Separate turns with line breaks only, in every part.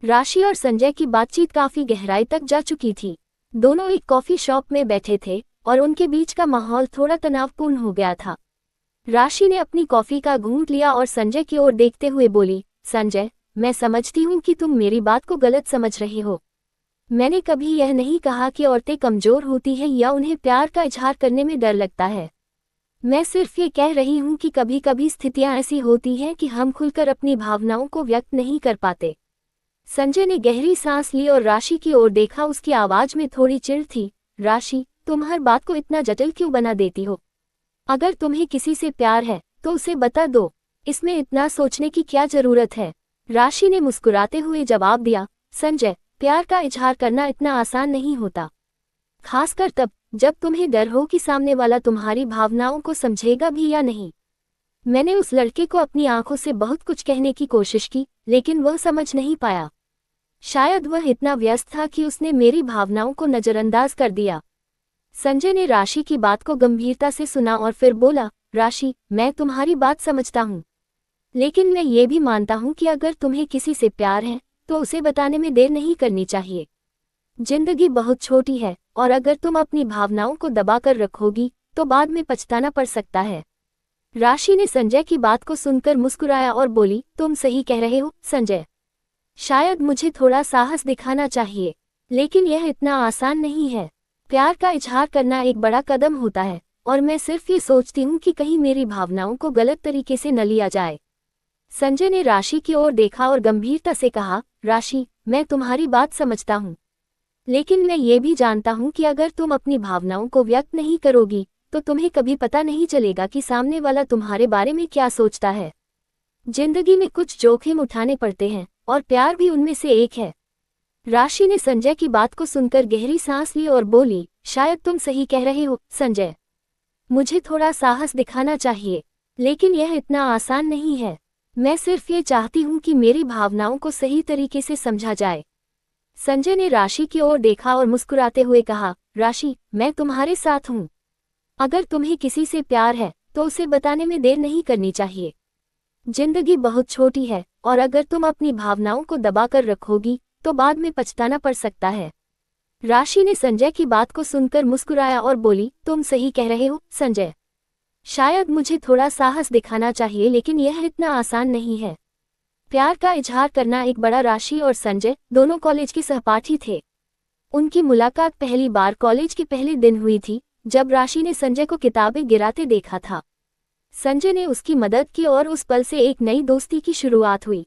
राशि और संजय की बातचीत काफी गहराई तक जा चुकी थी। दोनों एक कॉफी शॉप में बैठे थे और उनके बीच का माहौल थोड़ा तनावपूर्ण हो गया था। राशि ने अपनी कॉफी का घूंट लिया और संजय की ओर देखते हुए बोली, संजय, मैं समझती हूँ कि तुम मेरी बात को गलत समझ रहे हो। मैंने कभी यह नहीं कहा कि औरतें कमजोर होती हैं या उन्हें प्यार का इजहार करने में डर लगता है। मैं सिर्फ ये कह रही हूँ कि कभी कभी स्थितियाँ ऐसी होती हैं कि हम खुलकर अपनी भावनाओं को व्यक्त नहीं कर पाते। संजय ने गहरी सांस ली और राशि की ओर देखा। उसकी आवाज में थोड़ी चिढ़ थी। राशि, तुम हर बात को इतना जटिल क्यों बना देती हो? अगर तुम्हें किसी से प्यार है तो उसे बता दो, इसमें इतना सोचने की क्या जरूरत है? राशि ने मुस्कुराते हुए जवाब दिया, संजय, प्यार का इजहार करना इतना आसान नहीं होता, खासकर तब जब तुम्हें डर हो कि सामने वाला तुम्हारी भावनाओं को समझेगा भी या नहीं। मैंने उस लड़के को अपनी आंखों से बहुत कुछ कहने की कोशिश की, लेकिन वह समझ नहीं पाया। शायद वह इतना व्यस्त था कि उसने मेरी भावनाओं को नजरअंदाज कर दिया। संजय ने राशि की बात को गंभीरता से सुना और फिर बोला, राशि, मैं तुम्हारी बात समझता हूँ, लेकिन मैं ये भी मानता हूँ कि अगर तुम्हें किसी से प्यार है तो उसे बताने में देर नहीं करनी चाहिए। जिंदगी बहुत छोटी है और अगर तुम अपनी भावनाओं को दबाकर रखोगी तो बाद में पछताना पड़ सकता है। राशि ने संजय की बात को सुनकर मुस्कुराया और बोली, तुम सही कह रहे हो संजय, शायद मुझे थोड़ा साहस दिखाना चाहिए, लेकिन यह इतना आसान नहीं है। प्यार का इजहार करना एक बड़ा कदम होता है और मैं सिर्फ ये सोचती हूँ कि कहीं मेरी भावनाओं को गलत तरीके से न लिया जाए। संजय ने राशि की ओर देखा और गंभीरता से कहा, राशि, मैं तुम्हारी बात समझता हूँ, लेकिन मैं ये भी जानता हूँ कि अगर तुम अपनी भावनाओं को व्यक्त नहीं करोगी तो तुम्हें कभी पता नहीं चलेगा कि सामने वाला तुम्हारे बारे में क्या सोचता है। जिंदगी में कुछ जोखिम उठाने पड़ते हैं और प्यार भी उनमें से एक है। राशि ने संजय की बात को सुनकर गहरी सांस ली और बोली, शायद तुम सही कह रहे हो संजय, मुझे थोड़ा साहस दिखाना चाहिए, लेकिन यह इतना आसान नहीं है। मैं सिर्फ ये चाहती हूँ कि मेरी भावनाओं को सही तरीके से समझा जाए। संजय ने राशि की ओर देखा और मुस्कुराते हुए कहा, राशि, मैं तुम्हारे साथ हूँ। अगर तुम्हें किसी से प्यार है तो उसे बताने में देर नहीं करनी चाहिए। जिंदगी बहुत छोटी है और अगर तुम अपनी भावनाओं को दबाकर रखोगी तो बाद में पछताना पड़ सकता है। राशि ने संजय की बात को सुनकर मुस्कुराया और बोली, तुम सही कह रहे हो संजय, शायद मुझे थोड़ा साहस दिखाना चाहिए, लेकिन यह इतना आसान नहीं है। प्यार का इजहार करना एक बड़ा। राशि और संजय दोनों कॉलेज के सहपाठी थे। उनकी मुलाकात पहली बार कॉलेज के पहले दिन हुई थी, जब राशि ने संजय को किताबें गिराते देखा था। संजय ने उसकी मदद की और उस पल से एक नई दोस्ती की शुरुआत हुई।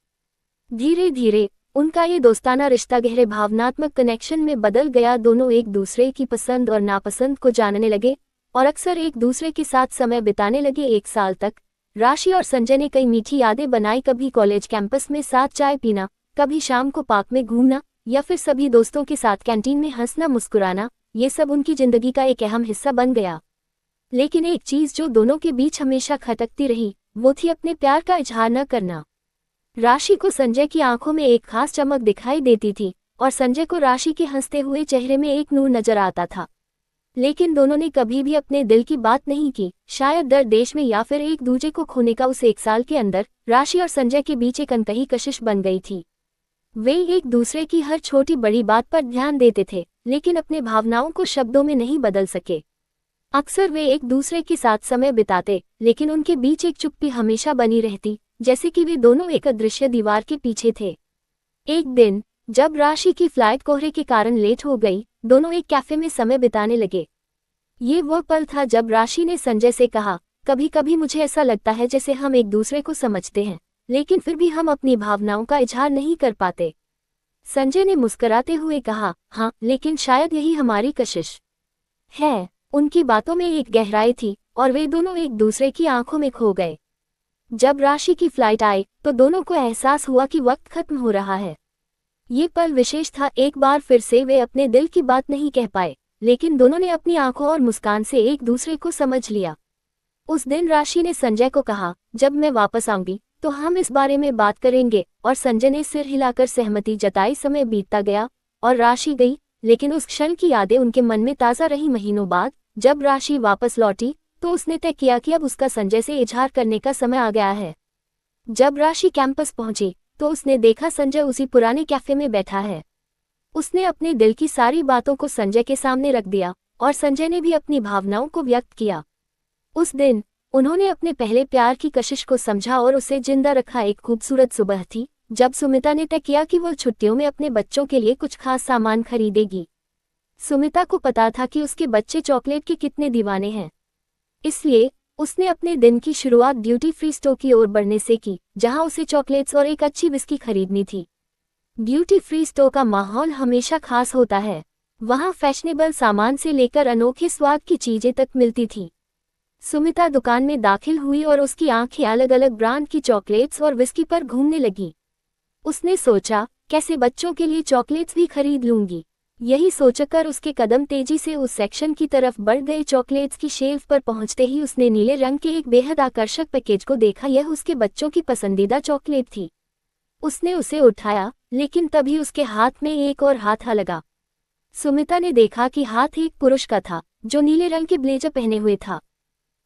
धीरे धीरे उनका ये दोस्ताना रिश्ता गहरे भावनात्मक कनेक्शन में बदल गया। दोनों एक दूसरे की पसंद और नापसंद को जानने लगे और अक्सर एक दूसरे के साथ समय बिताने लगे। 1 साल तक राशि और संजय ने कई मीठी यादें बनाई, कभी कॉलेज कैंपस में साथ चाय पीना, कभी शाम को पार्क में घूमना या फिर सभी दोस्तों के साथ कैंटीन में हंसना मुस्कुराना। ये सब उनकी जिंदगी का एक अहम हिस्सा बन गया। लेकिन एक चीज जो दोनों के बीच हमेशा खटकती रही, वो थी अपने प्यार का इजहार न करना। राशि को संजय की आंखों में एक खास चमक दिखाई देती थी और संजय को राशि के हंसते हुए चेहरे में एक नूर नजर आता था, लेकिन दोनों ने कभी भी अपने दिल की बात नहीं की। शायद डर, देश में या फिर एक दूसरे को खोने का। उस 1 साल के अंदर राशि और संजय के बीच एक अनकही कशिश बन गई थी। वे एक दूसरे की हर छोटी बड़ी बात पर ध्यान देते थे, लेकिन अपने भावनाओं को शब्दों में नहीं बदल सके। अक्सर वे एक दूसरे के साथ समय बिताते, लेकिन उनके बीच एक चुप्पी हमेशा बनी रहती, जैसे कि वे दोनों एक अदृश्य दीवार के पीछे थे। एक दिन जब राशि की फ्लाइट कोहरे के कारण लेट हो गई, दोनों एक कैफे में समय बिताने लगे। ये वह पल था जब राशि ने संजय से कहा, कभी कभी मुझे ऐसा लगता है जैसे हम एक दूसरे को समझते हैं, लेकिन फिर भी हम अपनी भावनाओं का इजहार नहीं कर पाते। संजय ने मुस्कुराते हुए कहा, हाँ, लेकिन शायद यही हमारी कशिश है। उनकी बातों में एक गहराई थी और वे दोनों एक दूसरे की आंखों में खो गए। जब राशि की फ्लाइट आई तो दोनों को एहसास हुआ कि वक्त खत्म हो रहा है। ये पल विशेष था। एक बार फिर से वे अपने दिल की बात नहीं कह पाए, लेकिन दोनों ने अपनी आंखों और मुस्कान से एक दूसरे को समझ लिया। उस दिन राशि ने संजय को कहा, जब मैं वापस आऊंगी तो हम इस बारे में बात करेंगे, और संजय ने सिर हिलाकर सहमति जताई। समय बीतता गया और राशि गई, लेकिन उस क्षण की यादें उनके मन में ताज़ा रही। महीनों बाद जब राशि वापस लौटी तो उसने तय किया कि अब उसका संजय से इजहार करने का समय आ गया है। जब राशि कैंपस पहुंची तो उसने देखा संजय उसी पुराने कैफे में बैठा है। उसने अपने दिल की सारी बातों को संजय के सामने रख दिया और संजय ने भी अपनी भावनाओं को व्यक्त किया। उस दिन उन्होंने अपने पहले प्यार की कशिश को समझा और उसे जिंदा रखा। एक खूबसूरत सुबह थी जब सुमिता ने तय किया कि वो छुट्टियों में अपने बच्चों के लिए कुछ खास सामान खरीदेगी। सुमिता को पता था कि उसके बच्चे चॉकलेट के कितने दीवाने हैं, इसलिए उसने अपने दिन की शुरुआत ड्यूटी फ्री स्टोर की ओर बढ़ने से की, जहां उसे चॉकलेट्स और एक अच्छी विस्की खरीदनी थी। ड्यूटी फ्री स्टोर का माहौल हमेशा खास होता है। वहां फैशनेबल सामान से लेकर अनोखे स्वाद की चीजें तक मिलती थी। सुमिता दुकान में दाखिल हुई और उसकी आंखें अलग अलग ब्रांड की चॉकलेट्स और विस्की पर घूमने लगी। उसने सोचा, कैसे बच्चों के लिए चॉकलेट्स भी खरीद लूंगी। यही सोचकर उसके कदम तेजी से उस सेक्शन की तरफ बढ़ गए। चॉकलेट्स की शेल्फ पर पहुंचते ही उसने नीले रंग के एक बेहद आकर्षक पैकेज को देखा। यह उसके बच्चों की पसंदीदा चॉकलेट थी। उसने उसे उठाया, लेकिन तभी उसके हाथ में एक और हाथ आ लगा। सुमिता ने देखा कि हाथ एक पुरुष का था, जो नीले रंग के ब्लेजर पहने हुए था।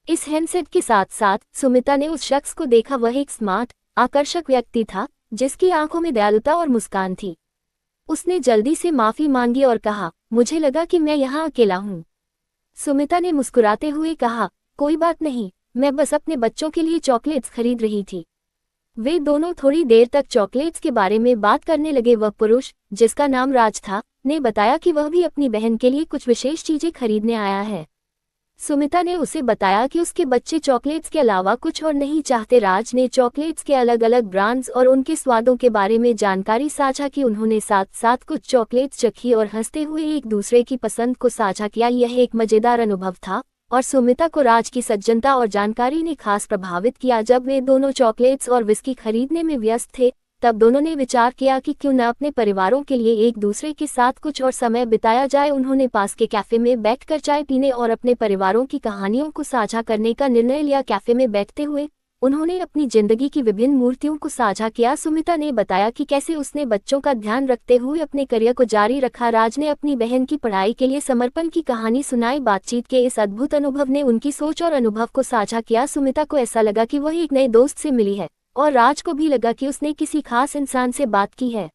इस हैंडसेट के साथ साथ सुमिता ने उस शख्स को देखा। वह एक स्मार्ट, आकर्षक व्यक्ति था, जिसकी आंखों में दयालुता और मुस्कान थी। उसने जल्दी से माफी मांगी और कहा, मुझे लगा कि मैं यहाँ अकेला हूँ। सुमिता ने मुस्कुराते हुए कहा, कोई बात नहीं, मैं बस अपने बच्चों के लिए चॉकलेट्स खरीद रही थी। वे दोनों थोड़ी देर तक चॉकलेट्स के बारे में बात करने लगे। वह पुरुष, जिसका नाम राज था, ने बताया कि वह भी अपनी बहन के लिए कुछ विशेष चीजें खरीदने आया है। सुमिता ने उसे बताया कि उसके बच्चे चॉकलेट्स के अलावा कुछ और नहीं चाहते। राज ने चॉकलेट्स के अलग अलग ब्रांड्स और उनके स्वादों के बारे में जानकारी साझा की। उन्होंने साथ साथ कुछ चॉकलेट्स चखी और हंसते हुए एक दूसरे की पसंद को साझा किया। यह एक मजेदार अनुभव था और सुमिता को राज की सज्जनता और जानकारी ने खास प्रभावित किया। जब वे दोनों चॉकलेट्स और विस्की खरीदने में व्यस्त थे, तब दोनों ने विचार किया कि क्यों न अपने परिवारों के लिए एक दूसरे के साथ कुछ और समय बिताया जाए। उन्होंने पास के कैफे में बैठकर चाय पीने और अपने परिवारों की कहानियों को साझा करने का निर्णय लिया। कैफे में बैठते हुए उन्होंने अपनी जिंदगी की विभिन्न मूर्तियों को साझा किया। सुमिता ने बताया कि कैसे उसने बच्चों का ध्यान रखते हुए अपने करियर को जारी रखा। राज ने अपनी बहन की पढ़ाई के लिए समर्पण की कहानी सुनाई। बातचीत के इस अद्भुत अनुभव ने उनकी सोच और अनुभव को साझा किया। सुमिता को ऐसा लगा कि वह एक नए दोस्त से मिली है और राज को भी लगा कि उसने किसी खास इंसान से बात की है।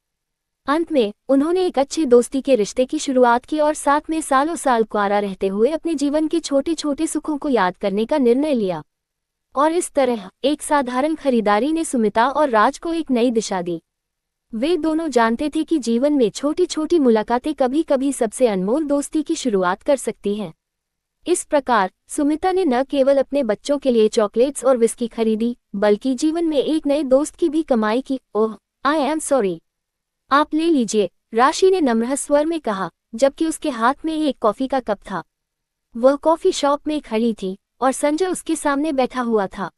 अंत में उन्होंने एक अच्छे दोस्ती के रिश्ते की शुरुआत की और साथ में सालों साल कुआरा रहते हुए अपने जीवन के छोटे छोटे सुखों को याद करने का निर्णय लिया। और इस तरह एक साधारण खरीदारी ने सुमिता और राज को एक नई दिशा दी। वे दोनों जानते थे कि जीवन में छोटी छोटी मुलाकातें कभी कभी सबसे अनमोल दोस्ती की शुरुआत कर सकती हैं। इस प्रकार सुमिता ने न केवल अपने बच्चों के लिए चॉकलेट्स और विस्की खरीदी, बल्कि जीवन में एक नए दोस्त की भी कमाई की। ओह, आई एम सॉरी, आप ले लीजिए, राशि ने नम्र स्वर में कहा, जबकि उसके हाथ में एक कॉफी का कप था। वह कॉफी शॉप में खड़ी थी और संजय उसके सामने बैठा हुआ था।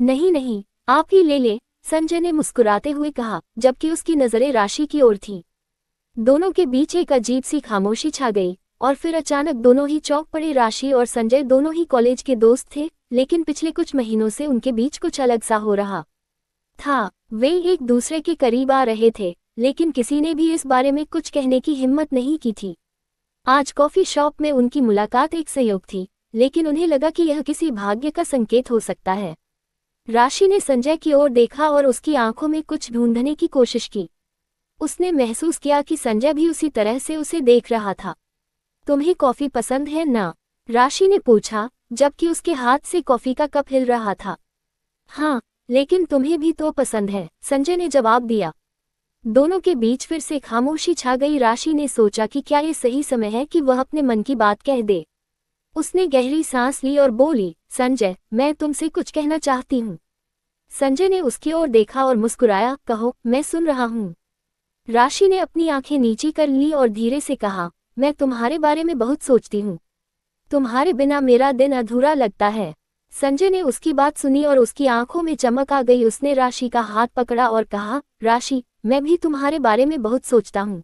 नहीं नहीं, आप ही ले ले, संजय ने मुस्कुराते हुए कहा, जबकि उसकी नजरें राशि की ओर थीं। दोनों के बीच एक अजीब सी खामोशी छा गई और फिर अचानक दोनों ही चौंक पड़े। राशि और संजय दोनों ही कॉलेज के दोस्त थे, लेकिन पिछले कुछ महीनों से उनके बीच कुछ अलग सा हो रहा था। वे एक दूसरे के करीब आ रहे थे, लेकिन किसी ने भी इस बारे में कुछ कहने की हिम्मत नहीं की थी। आज कॉफी शॉप में उनकी मुलाकात एक संयोग थी, लेकिन उन्हें लगा कि यह किसी भाग्य का संकेत हो सकता है। राशि ने संजय की ओर देखा और उसकी आंखों में कुछ ढूंढने की कोशिश की। उसने महसूस किया कि संजय भी उसी तरह से उसे देख रहा था। तुम्हें कॉफी पसंद है ना? राशि ने पूछा, जबकि उसके हाथ से कॉफी का कप हिल रहा था। हाँ, लेकिन तुम्हें भी तो पसंद है, संजय ने जवाब दिया। दोनों के बीच फिर से खामोशी छा गई। राशि ने सोचा कि क्या ये सही समय है कि वह अपने मन की बात कह दे। उसने गहरी सांस ली और बोली, संजय, मैं तुमसे कुछ कहना चाहती हूँ। संजय ने उसकी ओर देखा और मुस्कुराया, कहो, मैं सुन रहा हूँ। राशि ने अपनी आंखें नीची कर ली और धीरे से कहा, मैं तुम्हारे बारे में बहुत सोचती हूँ। तुम्हारे बिना मेरा दिन अधूरा लगता है। संजय ने उसकी बात सुनी और उसकी आंखों में चमक आ गई। उसने राशि का हाथ पकड़ा और कहा, राशि, मैं भी तुम्हारे बारे में बहुत सोचता हूँ।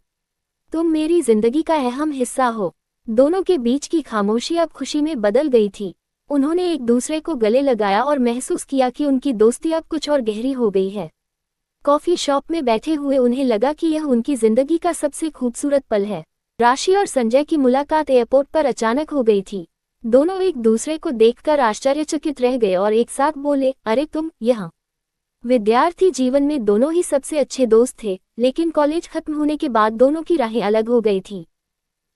तुम मेरी जिंदगी का अहम हिस्सा हो। दोनों के बीच की खामोशी अब खुशी में बदल गई थी। उन्होंने एक दूसरे को गले लगाया और महसूस किया कि उनकी दोस्ती अब कुछ और गहरी हो गई है। कॉफी शॉप में बैठे हुए उन्हें लगा कि यह उनकी जिंदगी का सबसे खूबसूरत पल है। राशि और संजय की मुलाकात एयरपोर्ट पर अचानक हो गई थी। दोनों एक दूसरे को देखकर आश्चर्यचकित रह गए और एक साथ बोले, अरे तुम यहाँ। विद्यार्थी जीवन में दोनों ही सबसे अच्छे दोस्त थे, लेकिन कॉलेज खत्म होने के बाद दोनों की राहें अलग हो गई थी।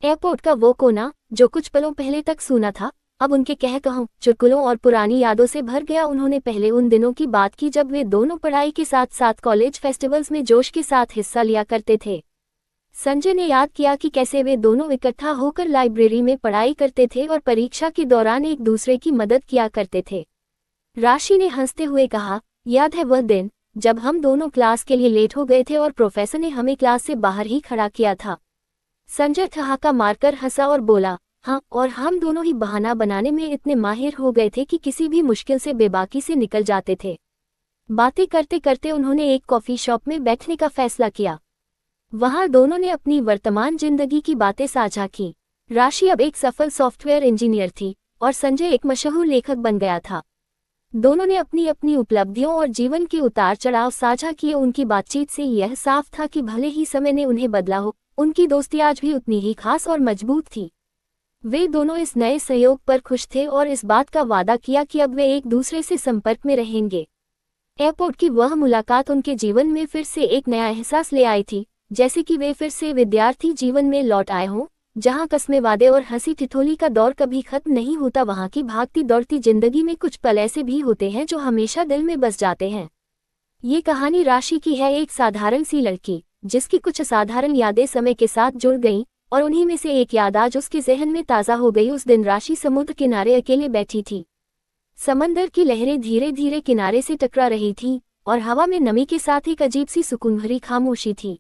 एयरपोर्ट का वो कोना जो कुछ पलों पहले तक सूना था, अब उनके कह-कहों, चुटकुलों और पुरानी यादों से भर गया। उन्होंने पहले उन दिनों की बात की जब वे दोनों पढ़ाई के साथ साथ कॉलेज फेस्टिवल्स में जोश के साथ हिस्सा लिया करते थे। संजय ने याद किया कि कैसे वे दोनों इकट्ठा होकर लाइब्रेरी में पढ़ाई करते थे और परीक्षा के दौरान एक दूसरे की मदद किया करते थे। राशि ने हंसते हुए कहा, याद है वह दिन जब हम दोनों क्लास के लिए लेट हो गए थे और प्रोफेसर ने हमें क्लास से बाहर ही खड़ा किया था। संजय ठहाका मारकर हंसा और बोला, हाँ, और हम दोनों ही बहाना बनाने में इतने माहिर हो गए थे कि किसी भी मुश्किल से बेबाकी से निकल जाते थे। बातें करते करते उन्होंने एक कॉफी शॉप में बैठने का फैसला किया। वहां दोनों ने अपनी वर्तमान जिंदगी की बातें साझा की। राशि अब एक सफल सॉफ्टवेयर इंजीनियर थी और संजय एक मशहूर लेखक बन गया था। दोनों ने अपनी अपनी उपलब्धियों और जीवन के उतार चढ़ाव साझा किए। उनकी बातचीत से यह साफ था कि भले ही समय ने उन्हें बदला हो, उनकी दोस्ती आज भी उतनी ही खास और मजबूत थी। वे दोनों इस नए सहयोग पर खुश थे और इस बात का वादा किया कि अब वे एक दूसरे से संपर्क में रहेंगे। एयरपोर्ट की वह मुलाकात उनके जीवन में फिर से एक नया एहसास ले आई थी, जैसे कि वे फिर से विद्यार्थी जीवन में लौट आए हों, जहां कस्में वादे और हंसी ठिठोली का दौर कभी खत्म नहीं होता। वहां की भागती दौड़ती जिंदगी में कुछ पल ऐसे भी होते हैं जो हमेशा दिल में बस जाते हैं। ये कहानी राशि की है, एक साधारण सी लड़की जिसकी कुछ असाधारण यादें समय के साथ जुड़ गईं, और उन्हीं में से एक याद आज उसके ज़हन में ताज़ा हो गई। उस दिन राशि समुद्र किनारे अकेले बैठी थी। समंदर की लहरें धीरे धीरे किनारे से टकरा रही थीं और हवा में नमी के साथ एक अजीब सी सुकून भरी खामोशी थी।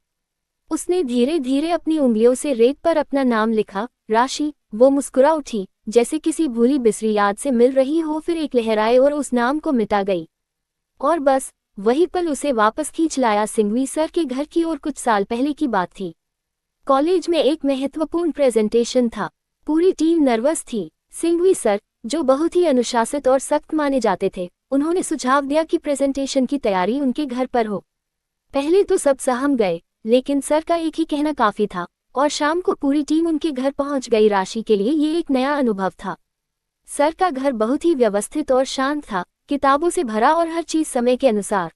उसने धीरे धीरे अपनी उंगलियों से रेत पर अपना नाम लिखा, राशि। वो मुस्कुरा उठी, जैसे किसी भूली बिसरी याद से मिल रही हो, फिर एक लहर आई और उस नाम को मिटा गई। और बस वही पल उसे वापस खींच लाया सिंघवी सर के घर की ओर। कुछ साल पहले की बात थी। कॉलेज में एक महत्वपूर्ण प्रेजेंटेशन था। पूरी टीम नर्वस थी। सिंघवी सर, जो बहुत ही अनुशासित और सख्त माने जाते थे, उन्होंने सुझाव दिया कि प्रेजेंटेशन की तैयारी उनके घर पर हो। पहले तो सब सहम गए, लेकिन सर का एक ही कहना काफी था और शाम को पूरी टीम उनके घर पहुंच गई। राशि के लिए ये एक नया अनुभव था। सर का घर बहुत ही व्यवस्थित और शांत था, किताबों से भरा और हर चीज समय के अनुसार।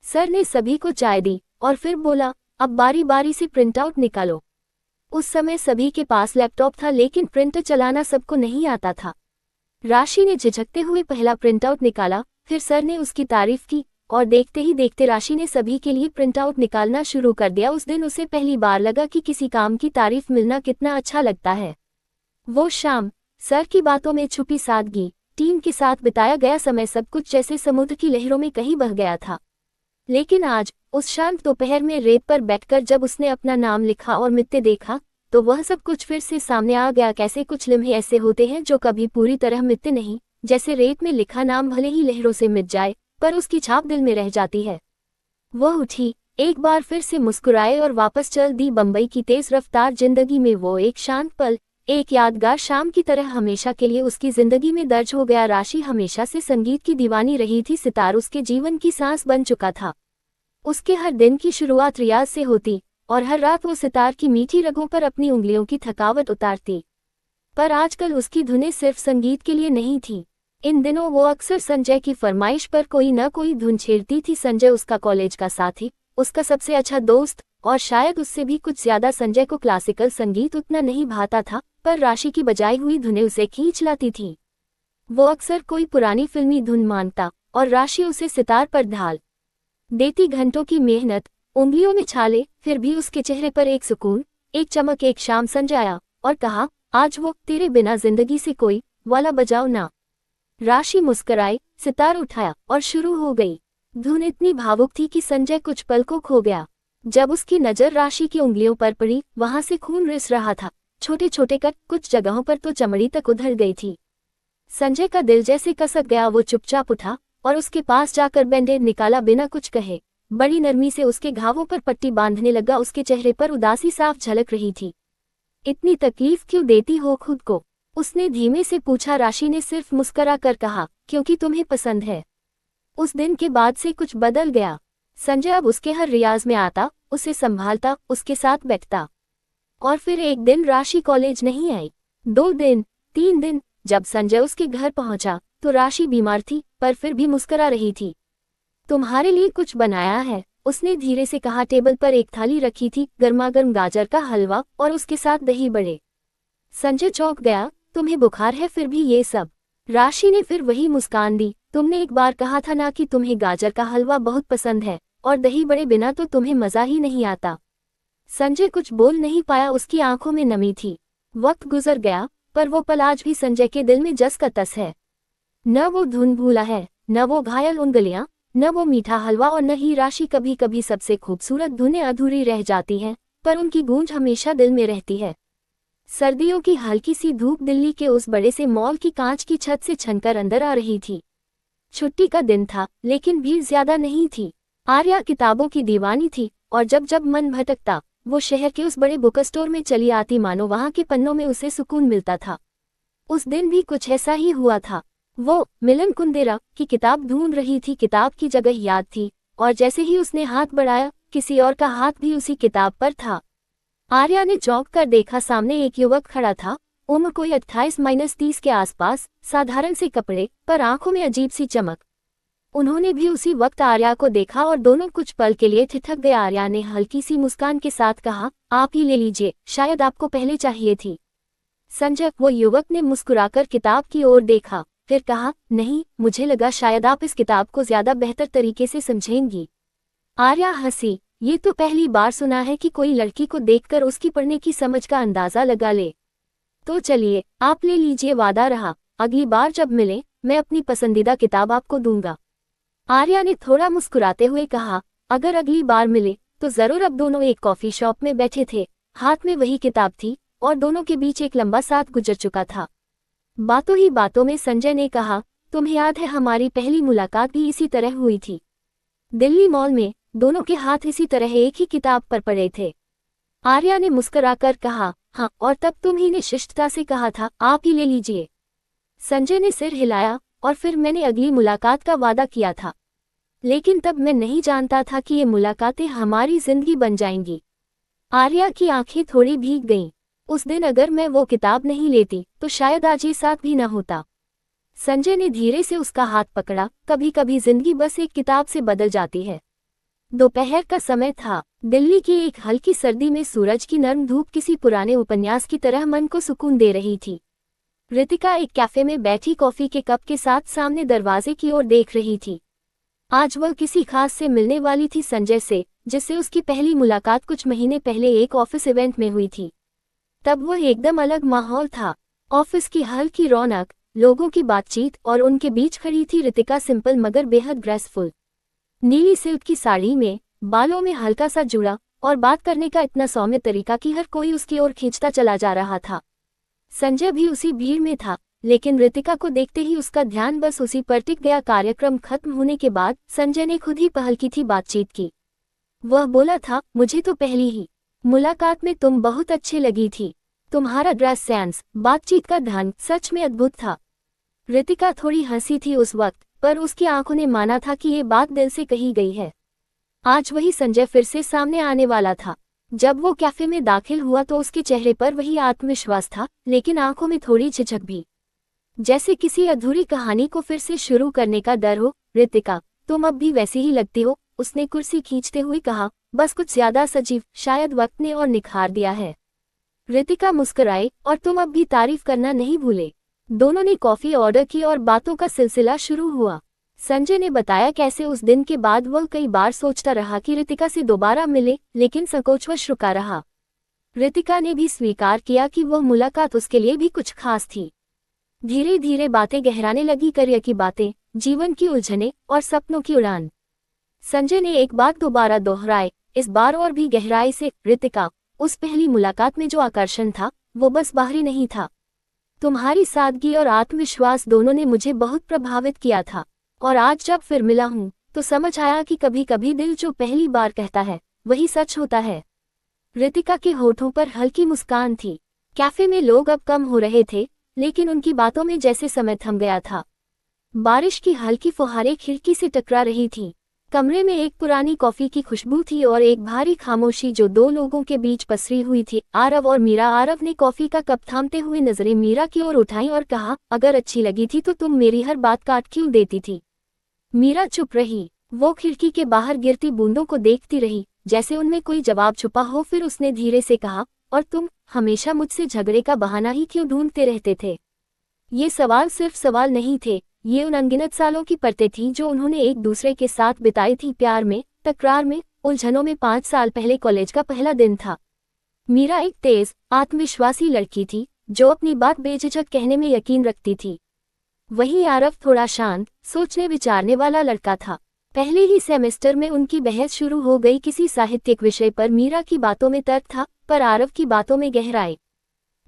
सर ने सभी को चाय दी और फिर बोला, अब बारी बारी से प्रिंट आउट निकालो। उस समय सभी के पास लैपटॉप था, लेकिन प्रिंटर चलाना सबको नहीं आता था। राशि ने झिझकते हुए पहला प्रिंट आउट निकाला, फिर सर ने उसकी तारीफ की और देखते ही देखते राशि ने सभी के लिए प्रिंट आउट निकालना शुरू कर दिया। उस दिन उसे पहली बार लगा कि किसी काम की तारीफ मिलना कितना अच्छा लगता है। वो शाम सर की बातों में छुपी सादगी, टीम के साथ बिताया गया समय, सब कुछ जैसे समुद्र की लहरों में कहीं बह गया था। लेकिन आज उस शांत दोपहर में रेत पर बैठकर जब उसने अपना नाम लिखा और मिटते देखा, तो वह सब कुछ फिर से सामने आ गया। कैसे कुछ लम्हे ऐसे होते हैं जो कभी पूरी तरह मिटते नहीं, जैसे रेत में लिखा नाम भले ही लहरों से मिट जाए, पर उसकी छाप दिल में रह जाती है। वह उठी, एक बार फिर से मुस्कुराए और वापस चल दी बंबई की तेज रफ्तार जिंदगी में। वो एक शांत पल, एक यादगार शाम की तरह हमेशा के लिए उसकी जिंदगी में दर्ज हो गया। राशि हमेशा से संगीत की दीवानी रही थी। सितार उसके जीवन की सांस बन चुका था। उसके हर दिन की शुरुआत रियाज से होती और हर रात वो सितार की मीठी रगों पर अपनी उंगलियों की थकावट उतारती। पर आजकल उसकी धुनें सिर्फ संगीत के लिए नहीं थी। इन दिनों वो अक्सर संजय की फरमाइश पर कोई न कोई धुन छेड़ती थी। संजय उसका कॉलेज का साथी, उसका सबसे अच्छा दोस्त, और शायद उससे भी कुछ ज्यादा। संजय को क्लासिकल संगीत उतना नहीं भाता था, पर राशि की बजाई हुई धुनें उसे खींच लाती थी। वो अक्सर कोई पुरानी फिल्मी धुन मांगता और राशि उसे सितार पर ढाल देती। घंटों की मेहनत, उंगलियों में छाले, फिर भी उसके चेहरे पर एक सुकून, एक चमक। एक शाम संजय आया और कहा, आज वो तेरे बिना जिंदगी से कोई वाला बजाओ ना। राशि मुस्कुराई, सितार उठाया और शुरू हो गई। धुन इतनी भावुक थी कि संजय कुछ पल को खो गया। जब उसकी नजर राशि की उंगलियों पर पड़ी, वहां से खून रिस रहा था। छोटे छोटे कट, कुछ जगहों पर तो चमड़ी तक उधड़ गई थी। संजय का दिल जैसे कसक गया। वो चुपचाप उठा और उसके पास जाकर बैंडेड निकाला। बिना कुछ कहे बड़ी नरमी से उसके घावों पर पट्टी बांधने लगा। उसके चेहरे पर उदासी साफ झलक रही थी। इतनी तकलीफ क्यों देती हो खुद को? उसने धीमे से पूछा। राशि ने सिर्फ मुस्कुरा कर कहा, क्योंकि तुम्हें पसंद है। उस दिन के बाद से कुछ बदल गया। संजय अब उसके हर रियाज में आता, उसे संभालता, उसके साथ बैठता। और फिर एक दिन राशि कॉलेज नहीं आई। 2 दिन, 3 दिन। जब संजय उसके घर पहुंचा तो राशि बीमार थी, पर फिर भी मुस्कुरा रही थी। तुम्हारे लिए कुछ बनाया है, उसने धीरे से कहा। टेबल पर एक थाली रखी थी, गर्मागर्म गाजर का हलवा और उसके साथ दही बड़े। संजय चौंक गया। तुम्हें बुखार है फिर भी ये सब? राशि ने फिर वही मुस्कान दी। तुमने एक बार कहा था ना कि तुम्हें गाजर का हलवा बहुत पसंद है, और दही बड़े बिना तो तुम्हें मजा ही नहीं आता। संजय कुछ बोल नहीं पाया, उसकी आंखों में नमी थी। वक्त गुजर गया, पर वो पल आज भी संजय के दिल में जस का तस है। न वो धुन भूला है, न वो घायल उंगलियां, न वो मीठा हलवा और न ही राशि। कभी कभी सबसे खूबसूरत धुनें अधूरी रह जाती हैं, पर उनकी गूंज हमेशा दिल में रहती है। सर्दियों की हल्की सी धूप दिल्ली के उस बड़े से मॉल की कांच की छत से छनकर अंदर आ रही थी। छुट्टी का दिन था, लेकिन भीड़ ज्यादा नहीं थी। आर्या किताबों की दीवानी थी, और जब जब मन भटकता वो शहर के उस बड़े बुक स्टोर में चली आती, मानो वहां के पन्नों में उसे सुकून मिलता था। उस दिन भी कुछ ऐसा ही हुआ था। वो मिलन कुंदेरा की किताब ढूंढ रही थी। किताब की जगह याद थी, और जैसे ही उसने हाथ बढ़ाया, किसी और का हाथ भी उसी किताब पर था। आर्या ने चौंक कर देखा, सामने एक युवक खड़ा था। उम्र कोई 28-30 के आसपास, साधारण से कपड़े, पर आंखों में अजीब सी चमक। उन्होंने भी उसी वक्त आर्या को देखा और दोनों कुछ पल के लिए ठिठक गए। आर्या ने हल्की सी मुस्कान के साथ कहा, आप ही ले लीजिए, शायद आपको पहले चाहिए थी। संजय, वो युवक ने मुस्कुराकर किताब की ओर देखा, फिर कहा, नहीं, मुझे लगा शायद आप इस किताब को ज्यादा बेहतर तरीके से समझेंगी। आर्या हंसी, ये तो पहली बार सुना है कि कोई लड़की को देखकर उसकी पढ़ने की समझ का अंदाजा लगा ले। तो चलिए, आप ले लीजिए, वादा रहा, अगली बार जब मिले मैं अपनी पसंदीदा किताब आपको दूंगा। आर्या ने थोड़ा मुस्कुराते हुए कहा, अगर अगली बार मिले तो जरूर। अब दोनों एक कॉफी शॉप में बैठे थे, हाथ में वही किताब थी, और दोनों के बीच एक लंबा साथ गुजर चुका था। बातों ही बातों में संजय ने कहा, तुम्हें याद है हमारी पहली मुलाकात भी इसी तरह हुई थी, दिल्ली मॉल में। दोनों के हाथ इसी तरह एक ही किताब पर पड़े थे। आर्या ने मुस्कुराकर कहा, हाँ, और तब तुम ही ने शिष्टता से कहा था, आप ही ले लीजिए। संजय ने सिर हिलाया, और फिर मैंने अगली मुलाकात का वादा किया था, लेकिन तब मैं नहीं जानता था कि ये मुलाकातें हमारी जिंदगी बन जाएंगी। आर्या की आंखें थोड़ी भीग गईं। उस दिन अगर मैं वो किताब नहीं लेती तो शायद आज ये साथ भी न होता। संजय ने धीरे से उसका हाथ पकड़ा। कभी कभी जिंदगी बस एक किताब से बदल जाती है। दोपहर का समय था। दिल्ली की एक हल्की सर्दी में सूरज की नर्म धूप किसी पुराने उपन्यास की तरह मन को सुकून दे रही थी। रितिका एक कैफे में बैठी कॉफी के कप के साथ सामने दरवाजे की ओर देख रही थी। आज वह किसी खास से मिलने वाली थी, संजय से, जिससे उसकी पहली मुलाकात कुछ महीने पहले एक ऑफिस इवेंट में हुई थी। तब वह एकदम अलग माहौल था। ऑफिस की हल्की रौनक, लोगों की बातचीत, और उनके बीच खड़ी थी रितिका, सिंपल मगर बेहद ग्रेसफुल। नीली सिल्क की साड़ी में, बालों में हल्का सा जुड़ा, और बात करने का इतना सौम्य तरीका कि हर कोई उसकी ओर खींचता चला जा रहा था। संजय भी उसी भीड़ में था, लेकिन रितिका को देखते ही उसका ध्यान बस उसी पर टिक गया। कार्यक्रम खत्म होने के बाद संजय ने खुद ही पहल की थी बातचीत की। वह बोला था, मुझे तो पहली ही मुलाकात में तुम बहुत अच्छी लगी थी। तुम्हारा ड्रेस सेंस, बातचीत का ढंग सच में अद्भुत था। रितिका थोड़ी हंसी थी उस वक्त, पर उसकी आंखों ने माना था कि ये बात दिल से कही गई है। आज वही संजय फिर से सामने आने वाला था। जब वो कैफे में दाखिल हुआ तो उसके चेहरे पर वही आत्मविश्वास था, लेकिन आंखों में थोड़ी झिझक भी, जैसे किसी अधूरी कहानी को फिर से शुरू करने का डर हो। रितिका, तुम अब भी वैसी ही लगती हो, उसने कुर्सी खींचते हुए कहा, बस कुछ ज्यादा सजीव, शायद वक्त ने और निखार दिया है। रितिका मुस्कुराई, और तुम अब भी तारीफ करना नहीं भूले। दोनों ने कॉफी ऑर्डर की और बातों का सिलसिला शुरू हुआ। संजय ने बताया कैसे उस दिन के बाद वह कई बार सोचता रहा कि रितिका से दोबारा मिले, लेकिन संकोचवश रुका रहा। रितिका ने भी स्वीकार किया कि वह मुलाकात उसके लिए भी कुछ खास थी। धीरे धीरे बातें गहराने लगी, करियर की बातें, जीवन की उलझनें, और सपनों की उड़ान। संजय ने एक बात दोबारा दोहराई, इस बार और भी गहराई से, रितिका, उस पहली मुलाकात में जो आकर्षण था वो बस बाहरी नहीं था। तुम्हारी सादगी और आत्मविश्वास दोनों ने मुझे बहुत प्रभावित किया था, और आज जब फिर मिला हूं तो समझ आया कि कभी कभी दिल जो पहली बार कहता है वही सच होता है। रितिका के होठों पर हल्की मुस्कान थी। कैफे में लोग अब कम हो रहे थे, लेकिन उनकी बातों में जैसे समय थम गया था। बारिश की हल्की फुहारें खिड़की से टकरा रही थीं। कमरे में एक पुरानी कॉफी की खुशबू थी और एक भारी खामोशी जो दो लोगों के बीच पसरी हुई थी, आरव और मीरा। आरव ने कॉफी का कप थामते हुए नजरें मीरा की ओर उठाई और कहा, अगर अच्छी लगी थी तो तुम मेरी हर बात काट क्यों देती थी। मीरा चुप रही। वो खिड़की के बाहर गिरती बूंदों को देखती रही, जैसे उनमें कोई जवाब छुपा हो। फिर उसने धीरे से कहा, और तुम हमेशा मुझसे झगड़े का बहाना ही क्यों ढूंढते रहते थे? ये सवाल सिर्फ सवाल नहीं थे, ये उन अनगिनत सालों की परतें थीं जो उन्होंने एक दूसरे के साथ बिताई थी, प्यार में, तकरार में, उलझनों में। 5 साल पहले कॉलेज का पहला दिन था। मीरा एक तेज, आत्मविश्वासी लड़की थी जो अपनी बात बेझिझक कहने में यकीन रखती थी। वहीं आरव थोड़ा शांत, सोचने विचारने वाला लड़का था। पहले ही सेमेस्टर में उनकी बहस शुरू हो गई किसी साहित्यिक विषय पर। मीरा की बातों में तर्क था, पर आरव की बातों में गहराई।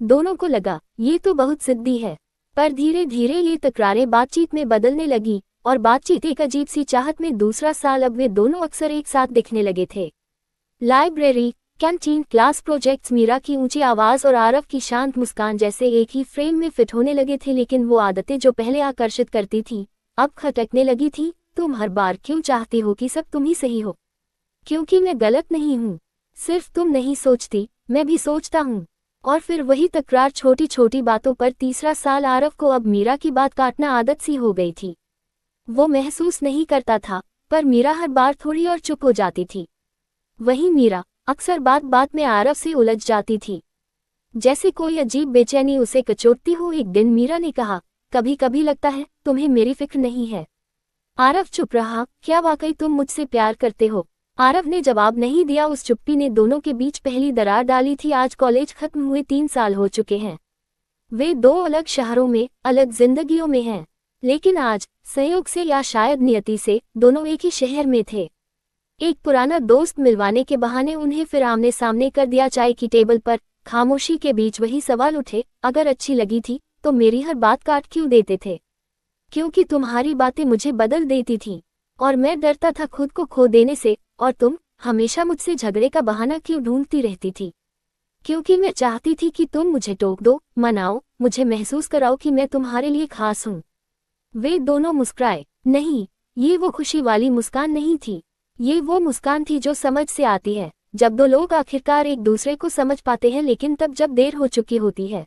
दोनों को लगा ये तो बहुत जिद्दी है। पर धीरे धीरे ये तकरारें बातचीत में बदलने लगी, और बातचीत एक अजीब सी चाहत में। दूसरा साल, अब वे दोनों अक्सर एक साथ दिखने लगे थे। Library, canteen, class projects. Meera की ऊंची आवाज और आरव की शांत मुस्कान जैसे एक ही फ्रेम में फिट होने लगे थे। लेकिन वो आदतें जो पहले आकर्षित करती थी, अब खटकने लगी थी। तुम हर बार क्यों चाहती हो कि सब तुम ही सही हो? क्योंकि मैं गलत नहीं हूँ। सिर्फ तुम नहीं सोचती, मैं भी सोचता हूँ। और फिर वही तकरार छोटी छोटी बातों पर। तीसरा साल, आरव को अब मीरा की बात काटना आदत सी हो गई थी। वो महसूस नहीं करता था, पर मीरा हर बार थोड़ी और चुप हो जाती थी। वहीं मीरा अक्सर बात बात में आरव से उलझ जाती थी, जैसे कोई अजीब बेचैनी उसे कचोटती हो। एक दिन मीरा ने कहा, कभी कभी लगता है तुम्हें मेरी फिक्र नहीं है। आरव चुप रहा। क्या वाकई तुम मुझसे प्यार करते हो? आरव ने जवाब नहीं दिया। उस चुप्पी ने दोनों के बीच पहली दरार डाली थी। आज कॉलेज खत्म हुए 3 साल हो चुके हैं। वे दो अलग शहरों में, अलग जिंदगियों में हैं, लेकिन आज संयोग से या शायद नियति से दोनों एक ही शहर में थे। एक पुराना दोस्त मिलवाने के बहाने उन्हें फिर आमने सामने कर दिया। चाय की टेबल पर खामोशी के बीच वही सवाल उठे, अगर अच्छी लगी थी तो मेरी हर बात काट क्यों देते थे? क्योंकि तुम्हारी बातें मुझे बदल देती थीं, और मैं डरता था खुद को खो देने से। और तुम हमेशा मुझसे झगड़े का बहाना क्यों ढूंढती रहती थी? क्योंकि मैं चाहती थी कि तुम मुझे टोक दो, मनाओ, मुझे महसूस कराओ कि मैं तुम्हारे लिए खास हूँ। वे दोनों मुस्कुराए। नहीं, ये वो खुशी वाली मुस्कान नहीं थी। ये वो मुस्कान थी जो समझ से आती है, जब दो लोग आखिरकार एक दूसरे को समझ पाते हैं, लेकिन तब जब देर हो चुकी होती है।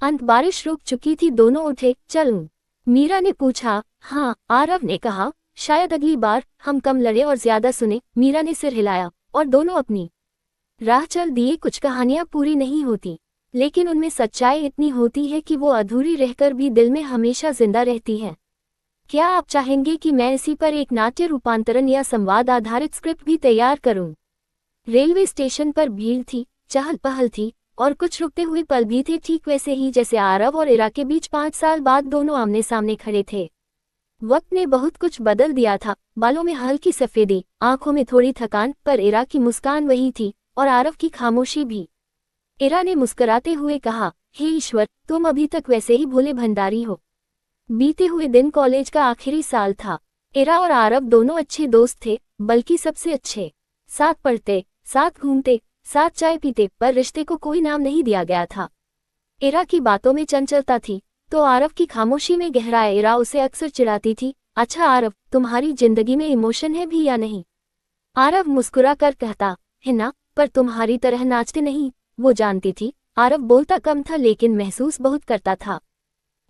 अंत बारिश रुक चुकी थी। दोनों उठे। चलूं? मीरा ने पूछा। हाँ, आरव ने कहा, शायद अगली बार हम कम लड़े और ज्यादा सुने। मीरा ने सिर हिलाया, और दोनों अपनी राह चल दिए। कुछ कहानियां पूरी नहीं होती, लेकिन उनमें सच्चाई इतनी होती है कि वो अधूरी रहकर भी दिल में हमेशा जिंदा रहती है। क्या आप चाहेंगे कि मैं इसी पर एक नाट्य रूपांतरण या संवाद आधारित स्क्रिप्ट भी तैयार करूं? रेलवे स्टेशन पर भीड़ थी, चहल पहल थी, और कुछ रुकते हुए पल भी थे, ठीक वैसे ही जैसे आरव और इरा के बीच 5 साल बाद दोनों आमने सामने खड़े थे। वक्त ने बहुत कुछ बदल दिया था। बालों में हल्की सफेदी, आंखों में थोड़ी थकान, पर इरा की मुस्कान वही थी, और आरव की खामोशी भी। इरा ने मुस्कुराते हुए कहा, हे ईश्वर, तुम अभी तक वैसे ही भोले भंडारी हो। बीते हुए दिन कॉलेज का आखिरी साल था। इरा और आरव दोनों अच्छे दोस्त थे, बल्कि सबसे अच्छे। साथ पढ़ते, साथ घूमते, साथ चाय पीते, पर रिश्ते को कोई नाम नहीं दिया गया था। इरा की बातों में चंचलता थी, तो आरव की खामोशी में गहराई। इरा उसे अक्सर चिढ़ाती थी, अच्छा आरव, तुम्हारी जिंदगी में इमोशन है भी या नहीं? आरव मुस्कुरा कर कहता, है ना, पर तुम्हारी तरह नाचते नहीं। वो जानती थी आरव बोलता कम था, लेकिन महसूस बहुत करता था।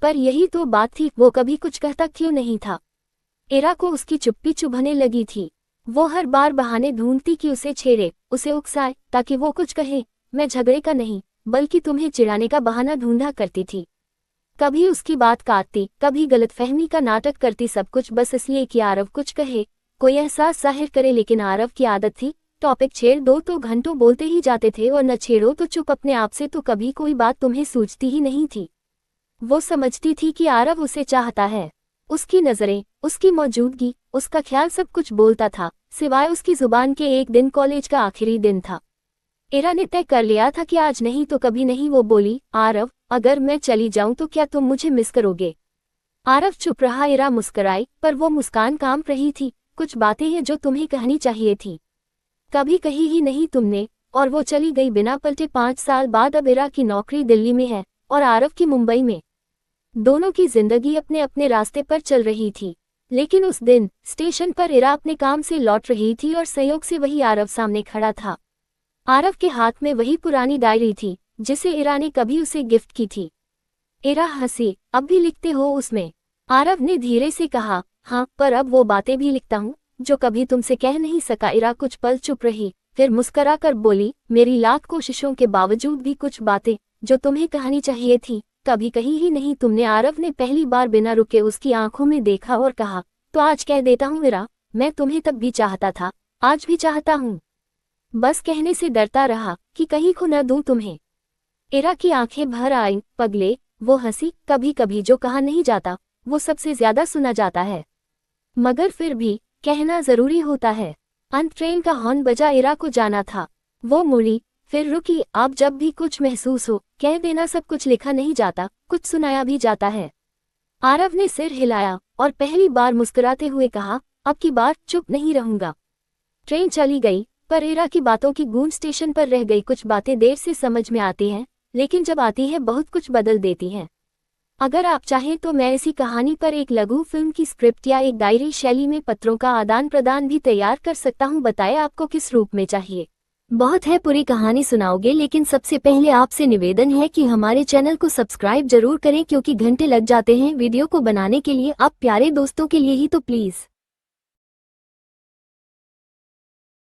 पर यही तो बात थी, वो कभी कुछ कहता क्यों नहीं था। इरा को उसकी चुप्पी चुभने लगी थी। वो हर बार बहाने ढूंढती कि उसे छेड़े, उसे उकसाए, ताकि वो कुछ कहे। मैं झगड़े का नहीं, बल्कि तुम्हें चिढ़ाने का बहाना ढूंढा करती थी। कभी उसकी बात काटती, कभी गलतफहमी का नाटक करती, सब कुछ बस इसलिए कि आरव कुछ कहे, कोई एहसास जाहिर करे। लेकिन आरव की आदत थी, टॉपिक छेड़ दो तो घंटों बोलते ही जाते थे, और न छेड़ो तो चुप। अपने आप से तो कभी कोई बात तुम्हें सूझती ही नहीं थी। वो समझती थी कि आरव उसे चाहता है। उसकी नजरें, उसकी मौजूदगी, उसका ख्याल सब कुछ बोलता था, सिवाय उसकी जुबान के। एक दिन कॉलेज का आखिरी दिन था। इरा ने तय कर लिया था कि आज नहीं तो कभी नहीं। वो बोली, आरव, अगर मैं चली जाऊं तो क्या तुम मुझे मिस करोगे? आरव चुप रहा। इरा मुस्कुराई, पर वो मुस्कान काम रही थी। कुछ बातें हैं जो तुम्हें कहनी चाहिए थी, कभी कही ही नहीं तुमने। और वो चली गई बिना पलटे। 5 साल बाद अब इरा की नौकरी दिल्ली में है, और आरव की मुंबई में। दोनों की जिंदगी अपने अपने रास्ते पर चल रही थी। लेकिन उस दिन स्टेशन पर इरा अपने काम से लौट रही थी, और संयोग से वही आरव सामने खड़ा था। आरव के हाथ में वही पुरानी डायरी थी, जिसे इरा ने कभी उसे गिफ्ट की थी। इरा हंसी, अब भी लिखते हो उसमें? आरव ने धीरे से कहा, हाँ, पर अब वो बातें भी लिखता हूँ जो कभी तुमसे कह नहीं सका। इरा कुछ पल चुप रही, फिर मुस्कराकर बोली, मेरी लाख कोशिशों के बावजूद भी कुछ बातें जो तुम्हें कहनी चाहिए थी कभी कही ही नहीं तुमने। आरव ने पहली बार बिना रुके उसकी आंखों में देखा और कहा, तो आज कह देता हूँ इरा, मैं तुम्हें तब भी चाहता था, आज भी चाहता हूँ। बस कहने से डरता रहा कि कहीं खो न दूं तुम्हें। इरा की आंखें भर आईं। पगले, वो हंसी, कभी कभी जो कहा नहीं जाता वो सबसे ज्यादा सुना जाता है, मगर फिर भी कहना जरूरी होता है। अंत ट्रेन का हॉर्न बजा। इरा को जाना था। वो मुड़ी, फिर रुकी। आप जब भी कुछ महसूस हो कह देना, सब कुछ लिखा नहीं जाता, कुछ सुनाया भी जाता है। आरव ने सिर हिलाया और पहली बार मुस्कुराते हुए कहा, अब की बार चुप नहीं रहूंगा। ट्रेन चली गई, पर इरा की बातों की गूंज स्टेशन पर रह गई। कुछ बातें देर से समझ में आती हैं, लेकिन जब आती है बहुत कुछ बदल देती हैं। अगर आप चाहें तो मैं इसी कहानी पर एक लघु फिल्म की स्क्रिप्ट या एक डायरी शैली में पत्रों का आदान प्रदान भी तैयार कर सकता हूं। बताएं आपको किस रूप में चाहिए। बहुत है पूरी कहानी सुनाओगे, लेकिन सबसे पहले आपसे निवेदन है कि हमारे चैनल को सब्सक्राइब जरूर करें, क्योंकि घंटे लग जाते हैं वीडियो को बनाने के लिए, आप प्यारे दोस्तों के लिए ही तो प्लीज।